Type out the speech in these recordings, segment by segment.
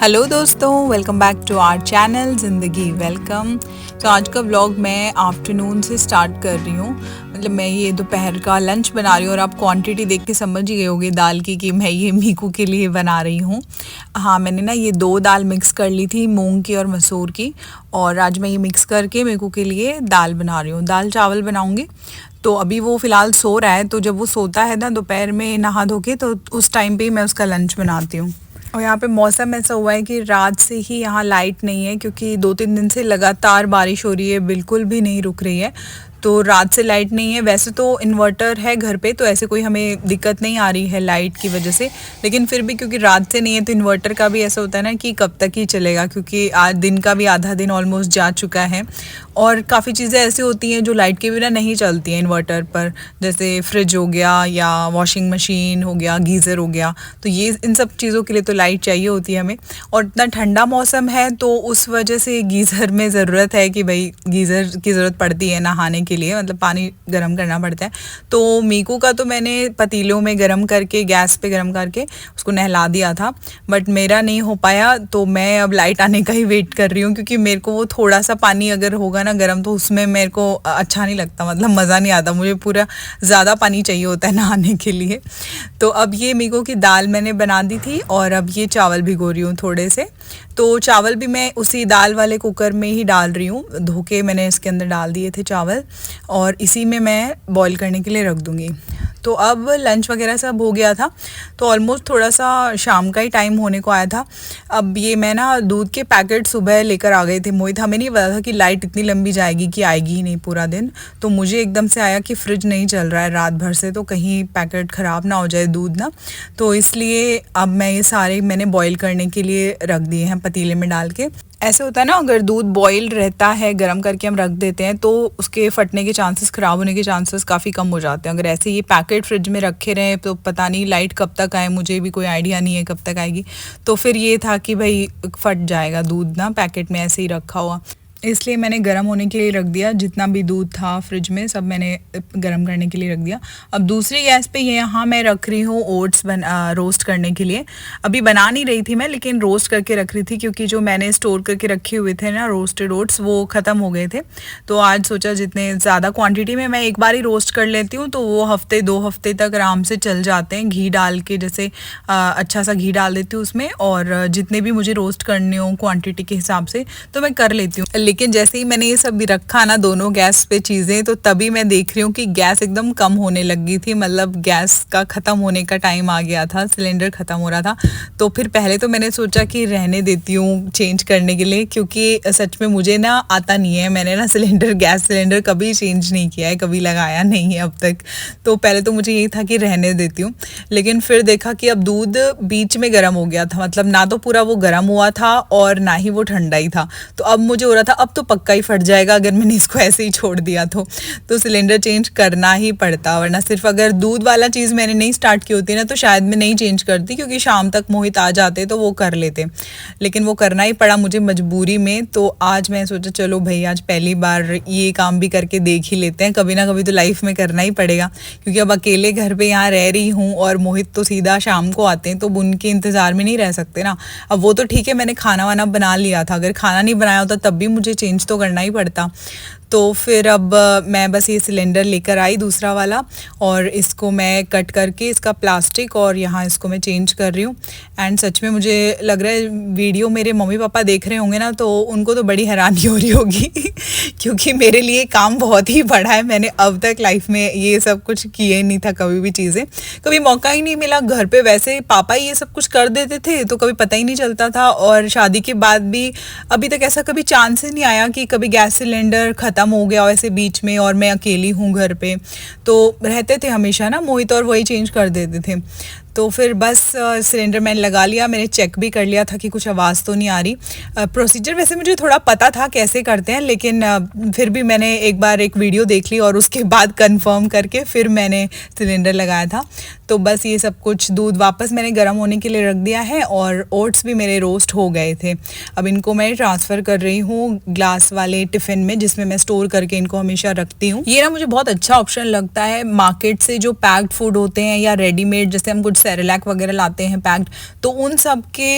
Hello दोस्तों, welcome back to our channel Zindagi welcome. तो आज का व्लॉग मैं आफ्टरनून से स्टार्ट कर रही हूँ। मतलब मैं ये दोपहर का लंच बना रही हूँ और आप क्वांटिटी देख के समझ ही गए होंगे दाल की कि मैं ये मीकू के लिए बना रही हूँ। हाँ, मैंने ना ये 2 दाल मिक्स कर ली थी, मूंग की और मसूर की, और आज मैं ये मिक्स करके मीकू के लिए दाल बना रही हूँ। दाल चावल बनाऊँगी। तो अभी वो फ़िलहाल सो रहा है, तो जब वो सोता है ना दोपहर में नहा धो के, तो उस टाइम पे ही मैं उसका लंच बनाती हूँ। और यहाँ पे मौसम ऐसा हुआ है कि रात से ही यहाँ लाइट नहीं है, क्योंकि 2-3 दिन से लगातार बारिश हो रही है, बिल्कुल भी नहीं रुक रही है। तो रात से लाइट नहीं है। वैसे तो इन्वर्टर है घर पे, तो ऐसे कोई हमें दिक्कत नहीं आ रही है लाइट की वजह से, लेकिन फिर भी क्योंकि रात से नहीं है तो इन्वर्टर का भी ऐसा होता है ना कि कब तक ही चलेगा, क्योंकि आज दिन का भी आधा दिन ऑलमोस्ट जा चुका है। और काफ़ी चीज़ें ऐसी होती हैं जो लाइट के बिना नहीं चलती हैं इन्वर्टर पर, जैसे फ्रिज हो गया या वॉशिंग मशीन हो गया, गीज़र हो गया। तो ये इन सब चीज़ों के लिए तो लाइट चाहिए होती है हमें। और इतना ठंडा मौसम है तो उस वजह से गीज़र में ज़रूरत है कि भाई गीज़र की ज़रूरत पड़ती है नहाने के लिए, मतलब पानी गर्म करना पड़ता है। तो मीकू का तो मैंने पतीलों में गर्म करके, गैस पे गर्म करके उसको नहला दिया था, बट मेरा नहीं हो पाया। तो मैं अब लाइट आने का ही वेट कर रही हूँ, क्योंकि मेरे को वो थोड़ा सा पानी अगर होगा ना गर्म, तो उसमें मेरे को अच्छा नहीं लगता, मतलब मज़ा नहीं आता। मुझे पूरा ज़्यादा पानी चाहिए होता है नहाने के लिए। तो अब ये मीको की दाल मैंने बना दी थी, और अब ये चावल भिगो रही हूँ थोड़े से। तो चावल भी मैं उसी दाल वाले कुकर में ही डाल रही हूँ, धो के मैंने इसके अंदर डाल दिए थे चावल, और इसी में मैं बॉईल करने के लिए रख दूँगी। तो अब लंच वगैरह सब हो गया था, तो ऑलमोस्ट थोड़ा सा शाम का ही टाइम होने को आया था। अब ये मैं ना दूध के पैकेट सुबह लेकर आ गए थे मोहित। हमें नहीं पता था कि लाइट इतनी लंबी जाएगी कि आएगी ही नहीं पूरा दिन। तो मुझे एकदम से आया कि फ्रिज नहीं चल रहा है रात भर से, तो कहीं पैकेट ख़राब ना हो जाए दूध ना। तो इसलिए अब मैं ये सारे मैंने बॉईल करने के लिए रख दिए हैं पतीले में डाल के। ऐसे होता है ना, अगर दूध बॉईल रहता है, गर्म करके हम रख देते हैं, तो उसके फटने के चांसेस, ख़राब होने के चांसेस काफ़ी कम हो जाते हैं। अगर ऐसे ये पैकेट फ्रिज में रखे रहें तो पता नहीं लाइट कब तक आए, मुझे भी कोई आइडिया नहीं है कब तक आएगी। तो फिर ये था कि भाई फट जाएगा दूध ना पैकेट में ऐसे ही रखा हुआ, इसलिए मैंने गर्म होने के लिए रख दिया। जितना भी दूध था फ्रिज में सब मैंने गर्म करने के लिए रख दिया। अब दूसरी गैस पे ये यहाँ मैं रख रही हूँ ओट्स रोस्ट करने के लिए। अभी बना नहीं रही थी मैं, लेकिन रोस्ट करके रख रही थी, क्योंकि जो मैंने स्टोर करके रखे हुए थे ना रोस्टेड ओट्स, वो ख़त्म हो गए थे। तो आज सोचा जितने ज़्यादा क्वान्टिटी में मैं एक बार ही रोस्ट कर लेती हूँ, तो वो हफ्ते 2 हफ्ते तक आराम से चल जाते हैं। घी डाल के, जैसे अच्छा सा घी डाल देती हूँ उसमें, और जितने भी मुझे रोस्ट करने हो क्वान्टिटी के हिसाब से तो मैं कर लेती हूँ। लेकिन जैसे ही मैंने ये सब भी रखा ना दोनों गैस पे चीज़ें, तो तभी मैं देख रही हूँ कि गैस एकदम कम होने लग गई थी। मतलब गैस का ख़त्म होने का टाइम आ गया था, सिलेंडर ख़त्म हो रहा था। तो फिर पहले तो मैंने सोचा कि रहने देती हूँ चेंज करने के लिए, क्योंकि सच में मुझे ना आता नहीं है। मैंने ना गैस सिलेंडर कभी चेंज नहीं किया है, कभी लगाया नहीं है अब तक। तो पहले तो मुझे यही था कि रहने देती हूँ, लेकिन फिर देखा कि अब दूध बीच में गर्म हो गया था। मतलब ना तो पूरा वो गर्म हुआ था और ना ही वो ठंडा ही था। तो अब मुझे हो रहा था अब तो पक्का ही फट जाएगा अगर मैंने इसको ऐसे ही छोड़ दिया तो सिलेंडर चेंज करना ही पड़ता। वरना सिर्फ अगर दूध वाला चीज़ मैंने नहीं स्टार्ट की होती ना, तो शायद मैं नहीं चेंज करती, क्योंकि शाम तक मोहित आ जाते तो वो कर लेते। लेकिन वो करना ही पड़ा मुझे मजबूरी में। तो आज मैं सोचा चलो भाई आज पहली बार ये काम भी करके देख ही लेते हैं, कभी ना कभी तो लाइफ में करना ही पड़ेगा। क्योंकि अब अकेले घर पे यहाँ रह रही हूँ, और मोहित तो सीधा शाम को आते हैं, तो उनके इंतज़ार में नहीं रह सकते ना। अब वो तो ठीक है, मैंने खाना वाना बना लिया था, अगर खाना नहीं बनाया होता तब भी मुझे चेंज तो करना ही पड़ता। तो फिर अब मैं बस ये सिलेंडर लेकर आई दूसरा वाला, और इसको मैं कट करके इसका प्लास्टिक, और यहाँ इसको मैं चेंज कर रही हूँ। एंड सच में मुझे लग रहा है वीडियो मेरे मम्मी पापा देख रहे होंगे ना, तो उनको तो बड़ी हैरानी हो रही होगी क्योंकि मेरे लिए काम बहुत ही बड़ा है। मैंने अब तक लाइफ में ये सब कुछ किए नहीं था, कभी भी चीज़ें, कभी मौका ही नहीं मिला। घर पे वैसे पापा ये सब कुछ कर देते थे, तो कभी पता ही नहीं चलता था। और शादी के बाद भी अभी तक ऐसा कभी चांस ही नहीं आया कि कभी गैस सिलेंडर ख़त्म हो गया वैसे बीच में, और मैं अकेली हूँ घर पे। तो रहते थे हमेशा ना मोहित, और वही चेंज कर देते थे। तो फिर बस सिलेंडर मैंने लगा लिया। मैंने चेक भी कर लिया था कि कुछ आवाज़ तो नहीं आ रही। प्रोसीजर वैसे मुझे थोड़ा पता था कैसे करते हैं, लेकिन फिर भी मैंने एक बार एक वीडियो देख ली, और उसके बाद कंफर्म करके फिर मैंने सिलेंडर लगाया था। तो बस ये सब कुछ दूध वापस मैंने गर्म होने के लिए रख दिया है, और ओट्स भी मेरे रोस्ट हो गए थे। अब इनको मैं ट्रांसफ़र कर रही हूँ ग्लास वाले टिफ़िन में, जिसमें मैं स्टोर करके इनको हमेशा रखती हूँ। ये ना मुझे बहुत अच्छा ऑप्शन लगता है। मार्केट से जो पैक्ड फूड होते हैं या रेडीमेड, जैसे हम कुछ सेरेलैक वगैरह लाते हैं पैक्ड, तो उन सब के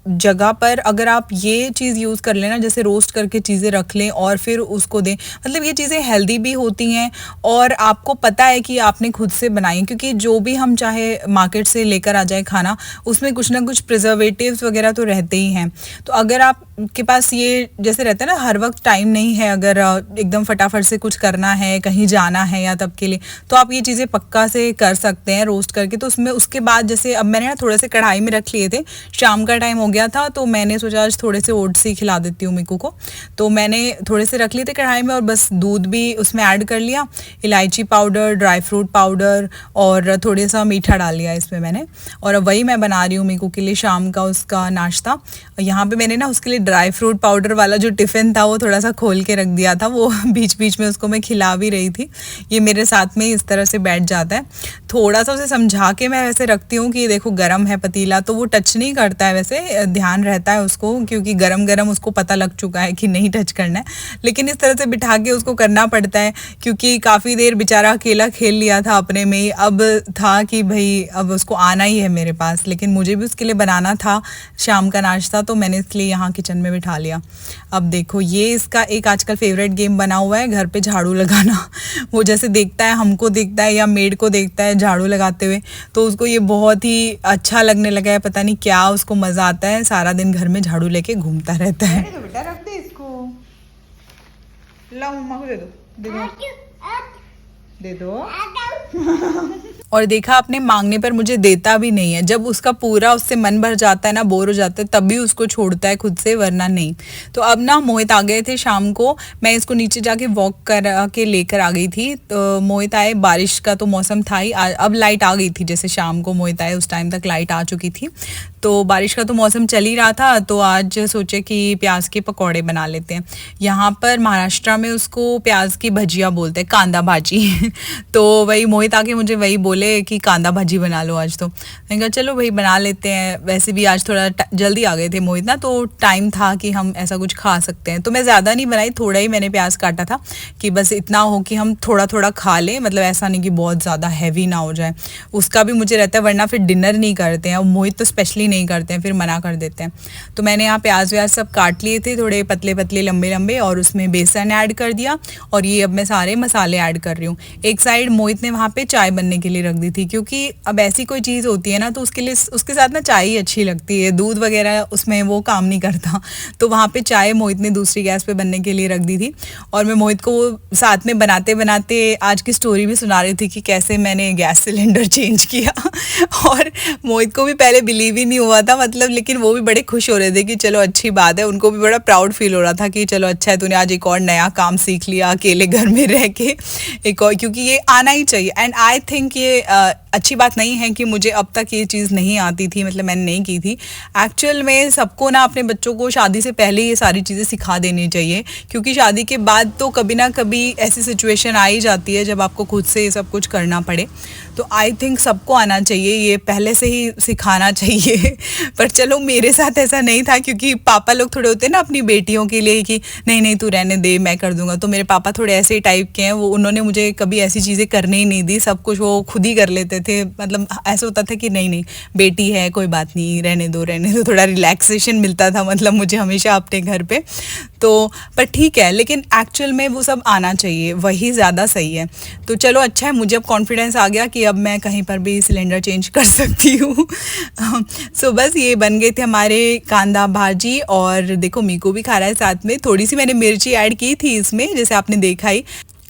जगह पर अगर आप ये चीज़ यूज़ कर लेना, जैसे रोस्ट करके चीज़ें रख लें और फिर उसको दें, मतलब ये चीज़ें हेल्दी भी होती हैं और आपको पता है कि आपने खुद से बनाई है, क्योंकि जो भी हम चाहे मार्केट से लेकर आ जाए खाना, उसमें कुछ ना कुछ प्रिजर्वेटिव्स वगैरह तो रहते ही हैं। तो अगर आपके पास ये जैसे रहता है ना, हर वक्त टाइम नहीं है, अगर एकदम फटाफट से कुछ करना है, कहीं जाना है या तब के लिए, तो आप ये चीज़ें पक्का से कर सकते हैं रोस्ट करके। तो उसमें उसके बाद जैसे अब मैंने ना थोड़े से कढ़ाई में रख लिए थे, शाम का टाइम हो गया था, तो मैंने सोचा आज थोड़े से ओट्स ही खिला देती हूँ मीकू को। तो मैंने थोड़े से रख लिए थे कढ़ाई में और बस दूध भी उसमें ऐड कर लिया, इलायची पाउडर, ड्राई फ्रूट पाउडर और थोड़ा सा मीठा डाल लिया इसमें मैंने। और अब वही मैं बना रही हूँ मीकू के लिए शाम का उसका नाश्ता। यहाँ पे मैंने ना उसके लिए ड्राई फ्रूट पाउडर वाला जो टिफ़िन था वो थोड़ा सा खोल के रख दिया था, वो बीच बीच में उसको मैं खिला भी रही थी। ये मेरे साथ में इस तरह से बैठ जाता है। थोड़ा सा उसे समझा के मैं वैसे रखती हूँ कि ये देखो गरम है पतीला, तो वो टच नहीं करता है, वैसे ध्यान रहता है उसको, क्योंकि गरम गरम उसको पता लग चुका है कि नहीं टच करना है। लेकिन इस तरह से बिठा के उसको करना पड़ता है, क्योंकि काफ़ी देर बेचारा अकेला खेल लिया था अपने में ही, अब था कि भाई अब उसको आना ही है मेरे पास, लेकिन मुझे भी उसके लिए बनाना था शाम का नाश्ता, तो मैंने इसलिए यहाँ किचन में बिठा लिया। अब देखो ये इसका एक आजकल फेवरेट गेम बना हुआ है, घर पे झाड़ू लगाना। वो जैसे देखता है, हमको देखता है या मेड को देखता है झाड़ू लगाते हुए, तो उसको ये बहुत ही अच्छा लगने लगा है, पता नहीं क्या उसको मज़ा आता है, सारा दिन घर में झाड़ू लेके घूमता रहता है। तो बेटा रख दे इसको, लाओ मम्मा को दे दो, दे दो। और देखा आपने, मांगने पर मुझे देता भी नहीं है। जब उसका पूरा उससे मन भर जाता है ना, बोर हो जाता है, तभी उसको छोड़ता है खुद से, वरना नहीं। तो अब ना मोहित आ गए थे शाम को, मैं इसको नीचे जाके वॉक करा के लेकर आ गई थी। तो मोहित आए, बारिश का तो मौसम था ही, अब लाइट आ गई थी, जैसे शाम को मोहित आए उस टाइम तक लाइट आ चुकी थी। तो बारिश का तो मौसम चल ही रहा था, तो आज सोचे कि प्याज के पकौड़े बना लेते हैं। यहाँ पर महाराष्ट्र में उसको प्याज की भजिया बोलते हैं, कांदा भाजी। तो वही मोहित आके मुझे वही बोले कि कांदा भाजी बना लो आज। तो मैंने कहा चलो भाई बना लेते हैं। वैसे भी आज थोड़ा जल्दी आ गए थे मोहित ना, तो टाइम था कि हम ऐसा कुछ खा सकते हैं। तो मैं ज़्यादा नहीं बनाई, थोड़ा ही मैंने प्याज काटा था कि बस इतना हो कि हम थोड़ा थोड़ा खा लें, मतलब ऐसा नहीं कि बहुत ज़्यादा हैवी ना हो जाए। उसका भी मुझे रहता है, वरना फिर डिनर नहीं करते हैं, और मोहित तो स्पेशली नहीं करते हैं, फिर मना कर देते हैं। तो मैंने यहाँ प्याज व्याज सब काट लिए थे, थोड़े पतले पतले लंबे लंबे, और उसमें बेसन ऐड कर दिया, और ये अब मैं सारे मसाले ऐड कर रही हूँ। एक साइड मोहित ने वहाँ पे चाय बनने के लिए रख दी थी, क्योंकि अब ऐसी कोई चीज़ होती है ना, तो उसके लिए उसके साथ ना चाय ही अच्छी लगती है, दूध वगैरह उसमें वो काम नहीं करता। तो वहाँ पे चाय मोहित ने दूसरी गैस पे बनने के लिए रख दी थी, और मैं मोहित को साथ में बनाते बनाते आज की स्टोरी भी सुना रही थी कि कैसे मैंने गैस सिलेंडर चेंज किया। और मोहित को भी पहले बिलीव ही नहीं हुआ था, मतलब, लेकिन वो भी बड़े खुश हो रहे थे कि चलो अच्छी बात है। उनको भी बड़ा प्राउड फील हो रहा था कि चलो अच्छा है, तूने आज एक और नया काम सीख लिया अकेले घर में रह के, एक और, क्योंकि ये आना ही चाहिए। एंड आई थिंक ये अच्छी बात नहीं है कि मुझे अब तक ये चीज़ नहीं आती थी, मतलब मैंने नहीं की थी। एक्चुअल में सबको ना अपने बच्चों को शादी से पहले ये सारी चीज़ें सिखा देनी चाहिए, क्योंकि शादी के बाद तो कभी ना कभी ऐसी सिचुएशन आ ही जाती है जब आपको खुद से ये सब कुछ करना पड़े। तो आई थिंक सबको आना चाहिए, ये पहले से ही सिखाना चाहिए। पर चलो मेरे साथ ऐसा नहीं था, क्योंकि पापा लोग थोड़े होते हैं ना अपनी बेटियों के लिए कि नहीं नहीं तू रहने दे, मैं कर दूंगा। तो मेरे पापा थोड़े ऐसे टाइप के हैं, वो उन्होंने मुझे कभी ऐसी चीज़ें करने ही नहीं दी, सब कुछ वो खुद ही कर लेते थे। मतलब ऐसा होता था कि नहीं नहीं बेटी है, कोई बात नहीं, रहने दो रहने दो, थोड़ा रिलैक्सेशन मिलता था मतलब मुझे हमेशा अपने घर पे। तो पर ठीक है, लेकिन एक्चुअल में वो सब आना चाहिए, वही ज़्यादा सही है। तो चलो अच्छा है, मुझे अब कॉन्फिडेंस आ गया कि अब मैं कहीं पर भी सिलेंडर चेंज कर सकती हूँ। सो बस ये बन गए थे हमारे कांदा भाजी, और देखो मीकू भी खा रहा है साथ में। थोड़ी सी मैंने मिर्ची ऐड की थी इसमें, जैसे आपने देखा ही,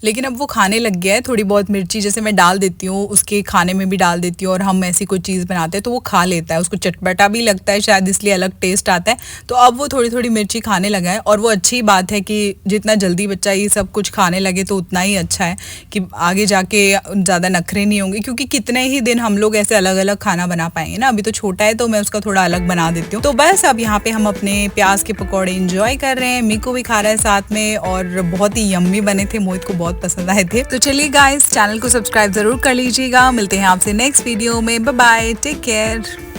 लेकिन अब वो खाने लग गया है। थोड़ी बहुत मिर्ची जैसे मैं डाल देती हूँ, उसके खाने में भी डाल देती हूँ, और हम ऐसी कोई चीज़ बनाते हैं तो वो खा लेता है, उसको चटपटा भी लगता है शायद, इसलिए अलग टेस्ट आता है। तो अब वो थोड़ी थोड़ी मिर्ची खाने लगा है, और वो अच्छी बात है कि जितना जल्दी बच्चा ये सब कुछ खाने लगे तो उतना ही अच्छा है, कि आगे जाके ज़्यादा नखरे नहीं होंगे, क्योंकि कितने ही दिन हम लोग ऐसे अलग अलग खाना बना पाएंगे ना। अभी तो छोटा है तो मैं उसका थोड़ा अलग बना देती हूँ। तो बस अब यहाँ पे हम अपने प्याज के पकौड़े इंजॉय कर रहे हैं, मीकू भी खा रहा है साथ में, और बहुत ही यम्मी बने थे, मोहित को बहुत पसंद आए थे। तो चलिए गाइस, चैनल को सब्सक्राइब जरूर कर लीजिएगा। मिलते हैं आपसे नेक्स्ट वीडियो में, बाय बाय, टेक केयर।